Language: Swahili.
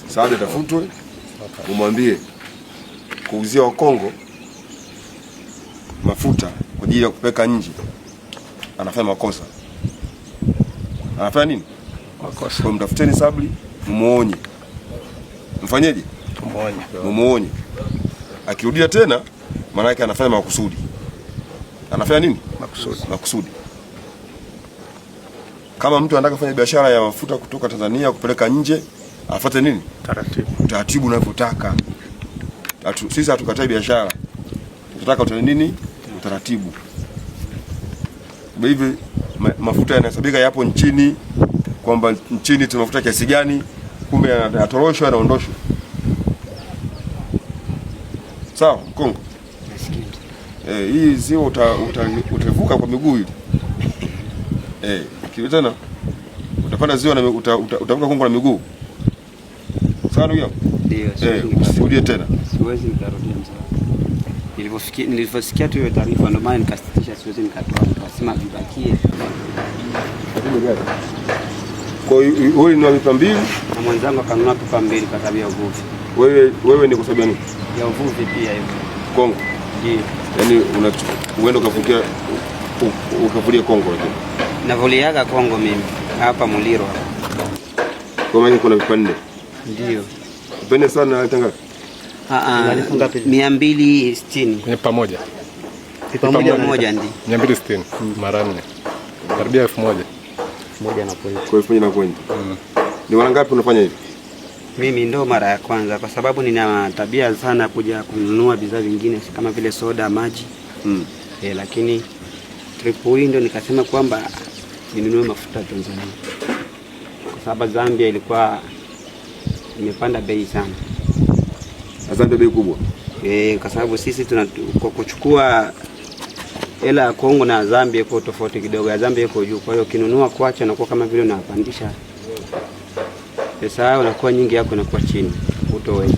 Saada tafutwe, umwambie kuuzia Wakongo mafuta kwa ajili ya kupeleka nje, anafanya makosa. Anafanya nini? Makosa. Kwa mtafuteni Sabri, mmuonye. Mfanyeje? Mmuonye. Akirudia tena, maana yake anafanya makusudi. Anafanya nini? Makusudi. Kama mtu anataka kufanya biashara ya mafuta kutoka Tanzania kupeleka nje, afuate nini? Taratibu unavyotaka. Sisi hatukatai biashara. Tunataka utende nini? Utaratibu. Kwa hivyo mafuta yanahesabika yapo nchini, kwamba nchini tuna mafuta kiasi gani, kumbe yanatoroshwa yanaondoshwa. Sawa, Mkongo? Hii sio utavuka kwa miguu hivi. Kivi tena utapanda ziwa na utavuka Kongo na miguu. Sawa ndugu yangu? Ndio. Usirudie tena. Siwezi nikarudia mzee. Nilivyosikia tu hiyo taarifa ndio maana nikasitisha, siwezi nikatoa. Nikasema vibakie. Kwa hiyo wewe ni pipa mbili na mwenzangu akanunua pipa mbili kwa sababu ya uvuvi. Wewe ni kwa sababu gani? Ya uvuvi pia hiyo. Kongo. Ndio. Yaani uenda ukavulia Kongo lakini. Navuliaga Kongo mimi hapa Muliro. Kwa maana kuna pipa nne. Ndio. Upende sana natanga. 260. Ni pamoja. Pipa moja ndio. 260 mara 4. Karibia 1000. 1 na point. Kwa 1000 na point. Ni mara ngapi unafanya hivi? Mimi ndo mara ya kwanza kwa sababu nina tabia sana kuja kununua bidhaa vingine kama vile soda, maji. Lakini trip hii ndo nikasema kwamba ninunue mafuta Tanzania. Kwa sababu Zambia ilikuwa imepanda bei sana. Zambia bei kubwa. Kwa sababu sisi kuchukua hela ya Kongo na Zambia iko tofauti kidogo. Ya Zambia iko juu. Kwa hiyo kinunua kwacha na kwa kama vile unapandisha pesa yao na kwa nyingi yako inakuwa chini. Utoweza.